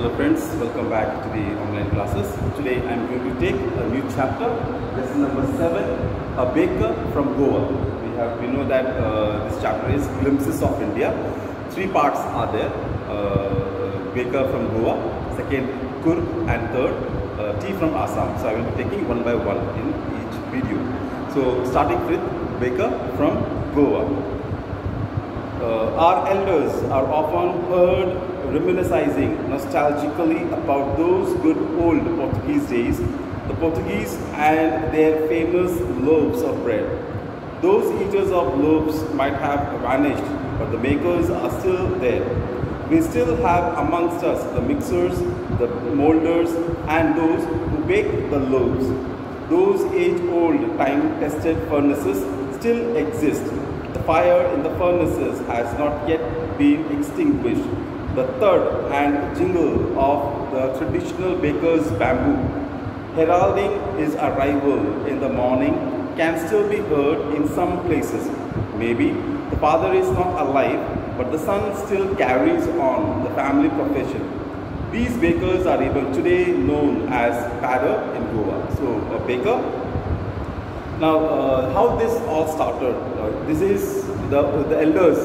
Hello friends, welcome back to the online classes. Today I am going to take a new chapter, lesson number 7, a baker from Goa. We know that this chapter is Glimpses of India. 3 parts are there, baker from Goa, second Kurg, and third tea from Assam. So I will be taking one by one in each video. So starting with baker from Goa. Our elders are often heard reminiscing nostalgically about those good old Portuguese days, the Portuguese and their famous loaves of bread. Those eaters of loaves might have vanished, but the makers are still there. We still have amongst us the mixers, the molders, and those who bake the loaves. Those age-old, time-tested furnaces still exist. The fire in the furnaces has not yet been extinguished. The thud and jingle of the traditional baker's bamboo, heralding his arrival in the morning, can still be heard in some places. Maybe the father is not alive, but the son still carries on the family profession. These bakers are even today known as padder in Goa. So a baker. Now, how this all started? This is the elders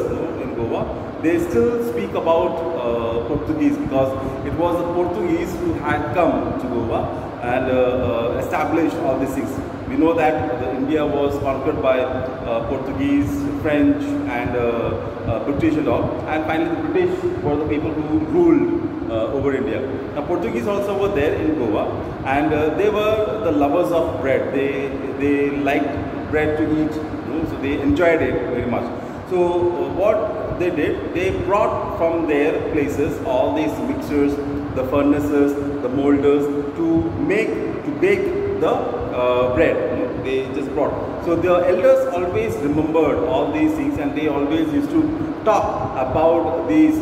in Goa. They still speak about Portuguese because it was the Portuguese who had come to Goa and established all these things. We know that India was conquered by Portuguese, French, and British and all. And finally, the British were the people who ruled over India. Now, Portuguese also were there in Goa, and they were the lovers of bread. They liked bread to eat, so they enjoyed it very much. So what they did, they brought from their places all these mixers, the furnaces, the molders to bake the bread. They just brought. So the elders always remembered all these things, and they always used to talk about these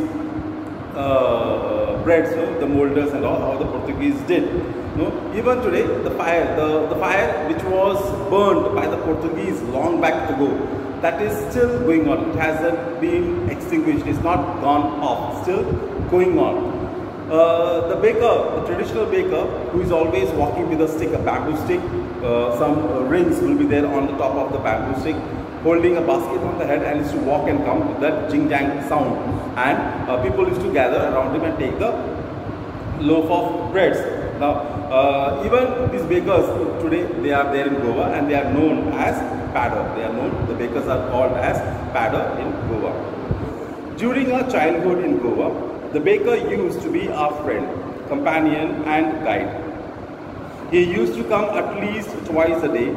breads, the molders and all, how the Portuguese did. Even today, the fire which was burned by the Portuguese long back ago, that is still going on. It hasn't been extinguished. It's not gone off. Still going on. The baker, the traditional baker, who is always walking with a stick, a bamboo stick. Some rings will be there on the top of the bamboo stick, holding a basket on the head, and used to walk and come with that jing-jang sound. And people used to gather around him and take the loaf of breads. Now, even these bakers today, they are there in Goa, and they are known as padder. The bakers are called as padder in Goa. During our childhood in Goa, the baker used to be our friend, companion, and guide. He used to come at least twice a day,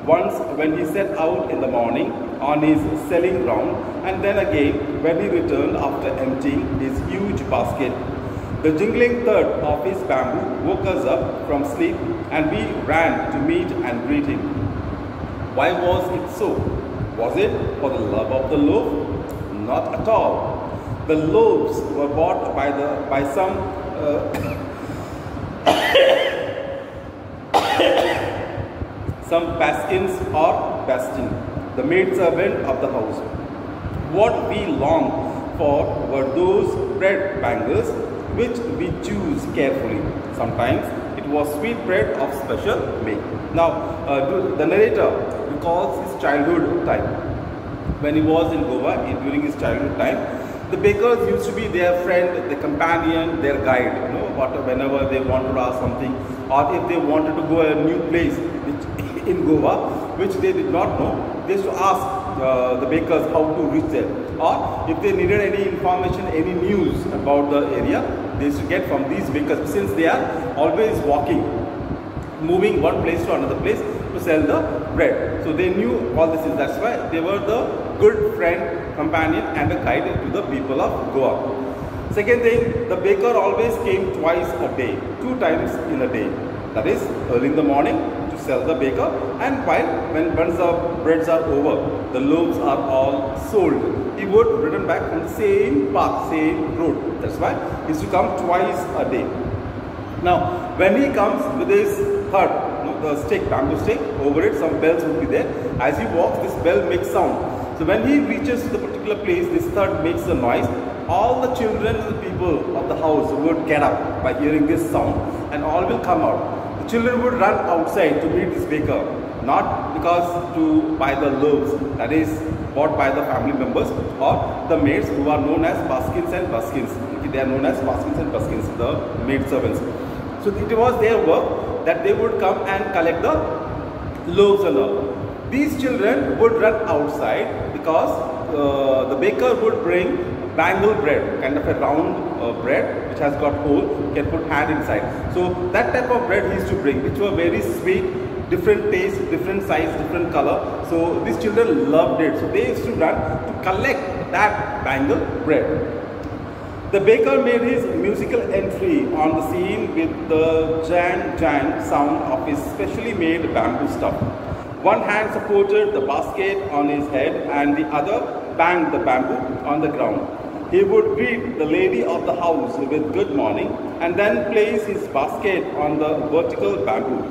once when he set out in the morning on his selling round, and then again when he returned after emptying his huge basket. The jingling thud of his bamboo woke us up from sleep, and we ran to meet and greet him. Why was it so? Was it for the love of the loaf? Not at all. The loaves were bought by some some Baskins or Bastin, the maidservant of the house. What we longed for were those bread bangers which we choose carefully. Sometimes it was sweet bread of special make. Now, the narrator recalls his childhood time. When he was in Goa, during his childhood time, the bakers used to be their friend, their companion, their guide. Whenever they wanted to ask something, or if they wanted to go a new place in Goa, which they did not know, they used to ask the bakers how to reach there. Or if they needed any information, any news about the area, they used to get from these bakers, since they are always walking, moving one place to another place to sell the bread. So they knew all this. That's why they were the good friend, companion, and a guide to the people of Goa. Second thing, the baker always came twice a day, 2 times in a day. That is, early in the morning to sell the baker, and once the breads are over, the loaves are all sold, he would return back on the same path, same road. That's why he used to come twice a day. Now, when he comes with his thud, the stick, bamboo stick, over it some bells would be there. As he walks, this bell makes sound. So when he reaches to the particular place, this thud makes a noise. all the children and the people of the house would get up by hearing this sound, and all will come out. The children would run outside to meet this baker, not because to buy the loaves that is bought by the family members or the maids who are known as buskins and buskins. They are known as buskins and buskins, the maid servants. So it was their work that they would come and collect the loaves and all. These children would run outside because the baker would bring bangle bread, kind of a round bread which has got hole, you can put hand inside. So that type of bread he used to bring, which were very sweet, different taste, different size, different color. So these children loved it. So they used to run to collect that bangle bread. The baker made his musical entry on the scene with the jang jang sound of his specially made bamboo stuff. One hand supported the basket on his head and the other banged the bamboo on the ground. He would greet the lady of the house with good morning and then place his basket on the vertical bamboo.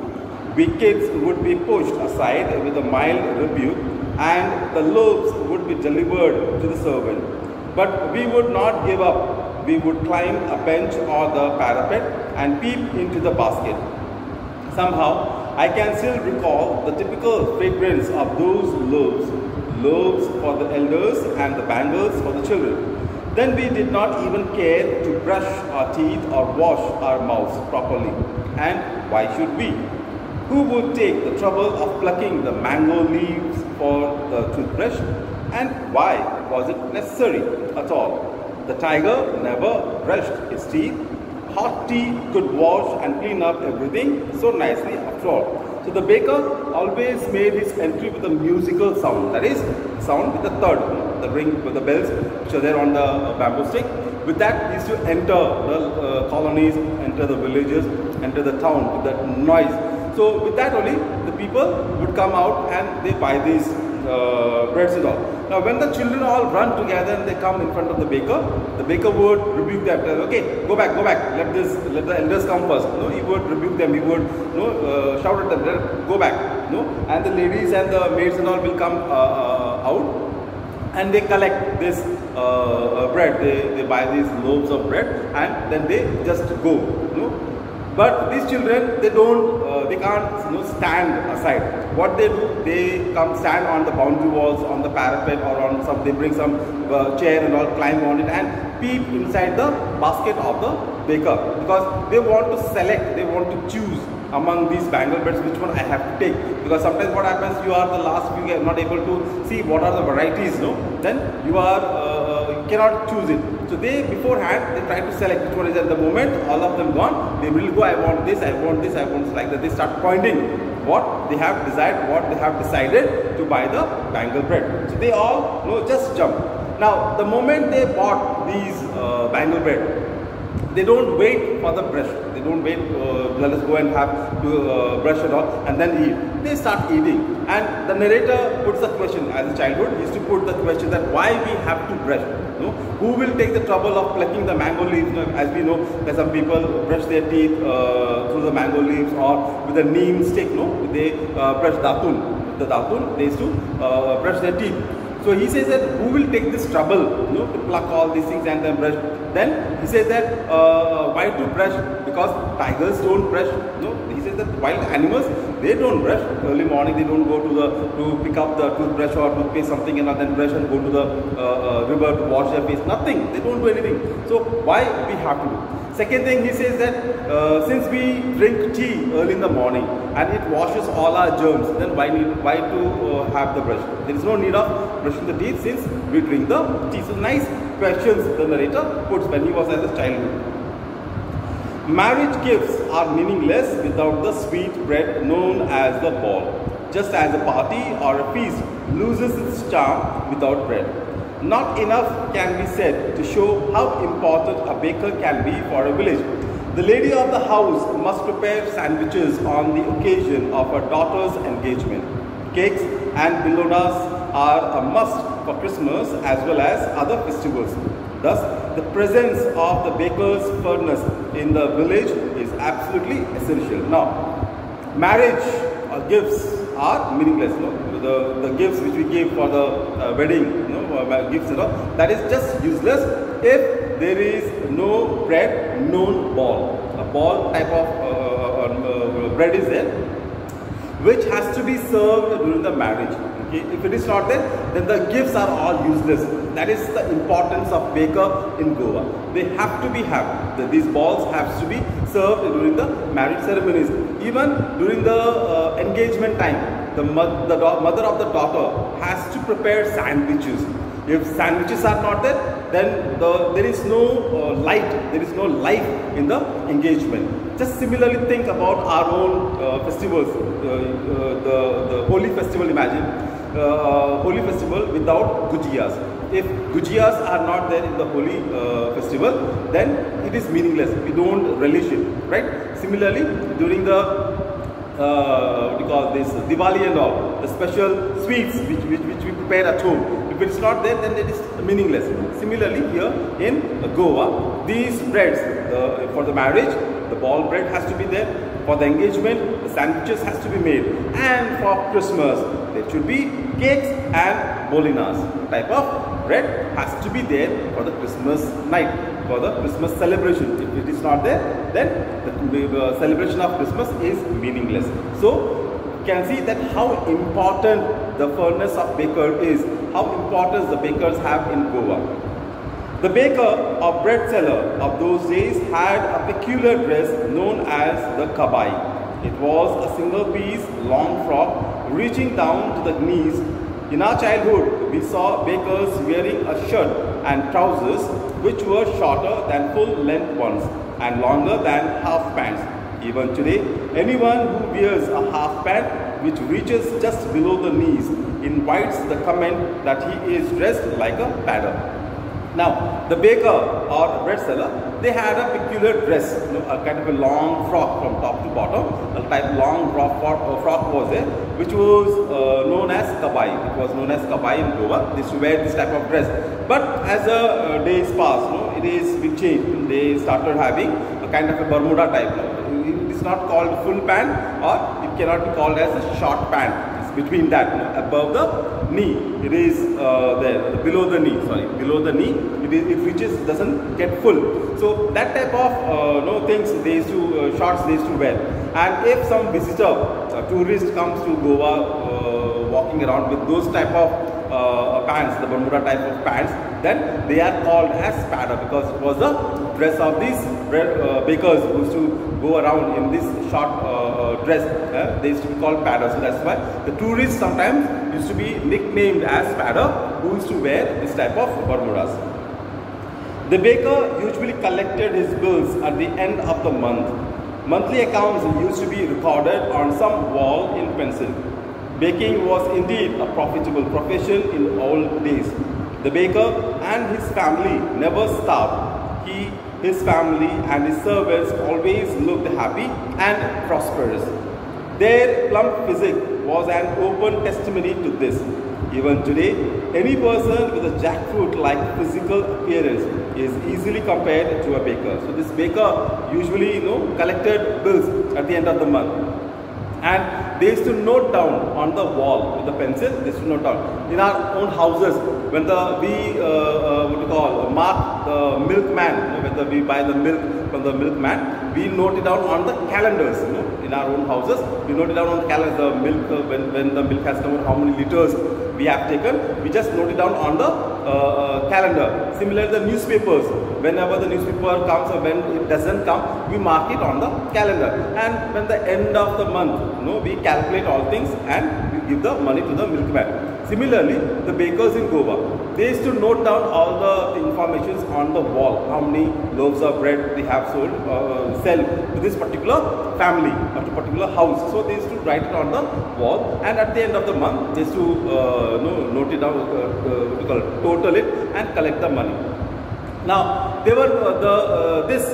We kids would be pushed aside with a mild rebuke and the loaves would be delivered to the servant. But we would not give up. We would climb a bench or the parapet and peep into the basket. Somehow, I can still recall the typical fragrance of those loaves for the elders and the bangles for the children. Then we did not even care to brush our teeth or wash our mouths properly. And why should we? Who would take the trouble of plucking the mango leaves for the toothbrush? And why was it necessary at all? The tiger never brushed his teeth. Hot tea could wash and clean up everything so nicely after all. So the baker always made his entry with a musical sound, that is, sound with the third, the ring with the bells which are there on the bamboo stick. With that, he used to enter the colonies, enter the villages, enter the town with that noise. So with that only, the people would come out and they buy these breads and all. Now when the children all run together and they come in front of the baker would rebuke them. Okay, go back, let the elders come first. No, he would rebuke them, he would shout at them, go back. No, and the ladies and the maids and all will come out and they collect this bread. They buy these loaves of bread and then they just go. No? But these children, they can't stand aside. What they do, they come stand on the boundary walls, on the parapet or on some, they bring some chair and all, climb on it and peep inside the basket of the baker. Because they want to select, they want to choose among these bangle breads which one I have to take. Because sometimes what happens, you are the last few, you are not able to see what are the varieties, no? Then you cannot choose it. So they beforehand, they try to select which one is at the moment, all of them gone, they will go, I want this, I want this, I want this, like that. They start pointing what they have desired, what they have decided to buy the bangle bread. So they all just jump. Now the moment they bought these bangle bread, they don't wait for the brush. They don't wait, let us go and have to brush it all and then eat. They start eating. And the narrator puts the question, as a childhood, he used to put the question that why we have to brush. No? Who will take the trouble of plucking the mango leaves? As we know, that some people brush their teeth through the mango leaves or with a neem stick. No? They brush datun. With the datun, they used to brush their teeth. So he says that who will take this trouble, to pluck all these things and then brush. Then he says that why to brush? Because tigers don't brush. He says that wild animals, they don't brush. Early morning they don't go to pick up the toothbrush or toothpaste something and then brush and go to the river to wash their face. Nothing. They don't do anything. So why we have to do? Second thing, he says that since we drink tea early in the morning and it washes all our germs, then why to have the brush? There is no need of brushing the teeth since we drink the tea. So nice questions the narrator puts when he was as a child. Marriage gifts are meaningless without the sweet bread known as the ball, just as a party or a feast loses its charm without bread. Not enough can be said to show how important a baker can be for a village. The lady of the house must prepare sandwiches on the occasion of her daughter's engagement. Cakes and bilonas are a must for Christmas as well as other festivals. Thus, the presence of the baker's furnace in the village is absolutely essential. Now, marriage gifts are meaningless. The gifts which we give for the wedding, gifts and all, that is just useless if there is no bread, no ball. A ball type of bread is there, which has to be served during the marriage. Okay? If it is not there, then the gifts are all useless. That is the importance of baker in Goa. They have to be these balls have to be served during the marriage ceremonies. Even during the engagement time, the mother of the daughter has to prepare sandwiches. If sandwiches are not there, then there is no light, there is no life in the engagement. Just similarly think about our own festivals, the Holi festival. Imagine Holi festival without gujiyas. If gujiyas are not there in the Holi festival, then it is meaningless. We don't relish it, right? Similarly, during the what do you call this, Diwali and all, the special sweets which we prepare at home, if it is not there, then it is meaningless. Similarly, here in Goa, these breads, for the marriage, the ball bread has to be there. For the engagement, the sandwiches has to be made. And for Christmas, there should be cakes and bolinas. Type of bread has to be there for the Christmas night, for the Christmas celebration. If it is not there, then the celebration of Christmas is meaningless. So, you can see that how important the furnace of baker is, how important the bakers have in Goa. The baker or bread seller of those days had a peculiar dress known as the kabai. It was a single piece long frock reaching down to the knees. In our childhood, we saw bakers wearing a shirt and trousers which were shorter than full-length ones and longer than half pants. Even today, anyone who wears a half pant which reaches just below the knees invites the comment that he is dressed like a padder. Now, the baker or bread seller, they had a peculiar dress, a kind of a long frock from top to bottom. A type long frock was there, which was known as kabai. It was known as kabai in Goa. They used to wear this type of dress. But as the days passed, it is been changed. They started having a kind of a Bermuda type. It is not called full pant, or it cannot be called as a short pant. Between that, above the knee, it is there, below the knee, below the knee, it reaches, doesn't get full. So that type of things they used to, shorts they used to wear. And if some visitor, a tourist comes to Goa walking around with those type of pants, the Bermuda type of pants, then they are called as padder, because it was the dress of these bakers who used to go around in this short dress. They used to be called padder. So that's why the tourists sometimes used to be nicknamed as padder, who used to wear this type of Bermudas. The baker usually collected his bills at the end of the month. Monthly accounts used to be recorded on some wall in pencil. Baking was indeed a profitable profession in old days. The baker and his family never starved. His family and his servants always looked happy and prosperous. Their plump physique was an open testimony to this. Even today, any person with a jackfruit-like physical appearance is easily compared to a baker. So this baker usually, collected bills at the end of the month. And they used to note down on the wall with the pencil. They used to note down in our own houses when mark the milkman, whether we buy the milk from the milkman, we note it down on the calendars. In our own houses, we note it down on the calendar. The milk when the milk has come out, how many liters we have taken, we just note it down on the calendar. Similarly, the newspapers, whenever the newspaper comes or when it doesn't come, we mark it on the calendar. And when the end of the month, we calculate all things and we give the money to the milkman. Similarly, the bakers in Goa, they used to note down all the informations on the wall, how many loaves of bread they have sold, sell to this particular family or to particular house. So they used to write it on the wall, and at the end of the month, they used to note it down, total it and collect the money. Now, they were this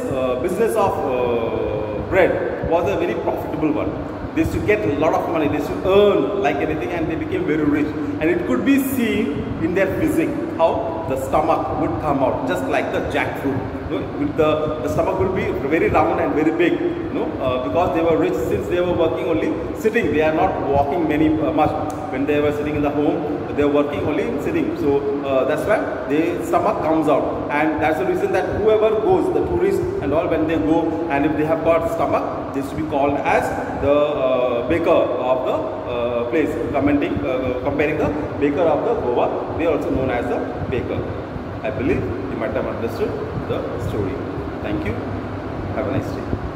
business of bread was a very profitable one. They used to get a lot of money, they used to earn like anything, and they became very rich. And it could be seen in their physique how the stomach would come out, just like the jackfruit. with the stomach will be very round and very big, because they were rich since they were working only sitting. They are not walking much. When they were sitting in the home, they were working only sitting. So that's why the stomach comes out, and that's the reason that whoever goes, the tourists and all, when they go and if they have got stomach, this will be called as the baker of the place. Comparing the baker of the Goa, they are also known as the baker. I believe you might have understood the story. Thank you. Have a nice day.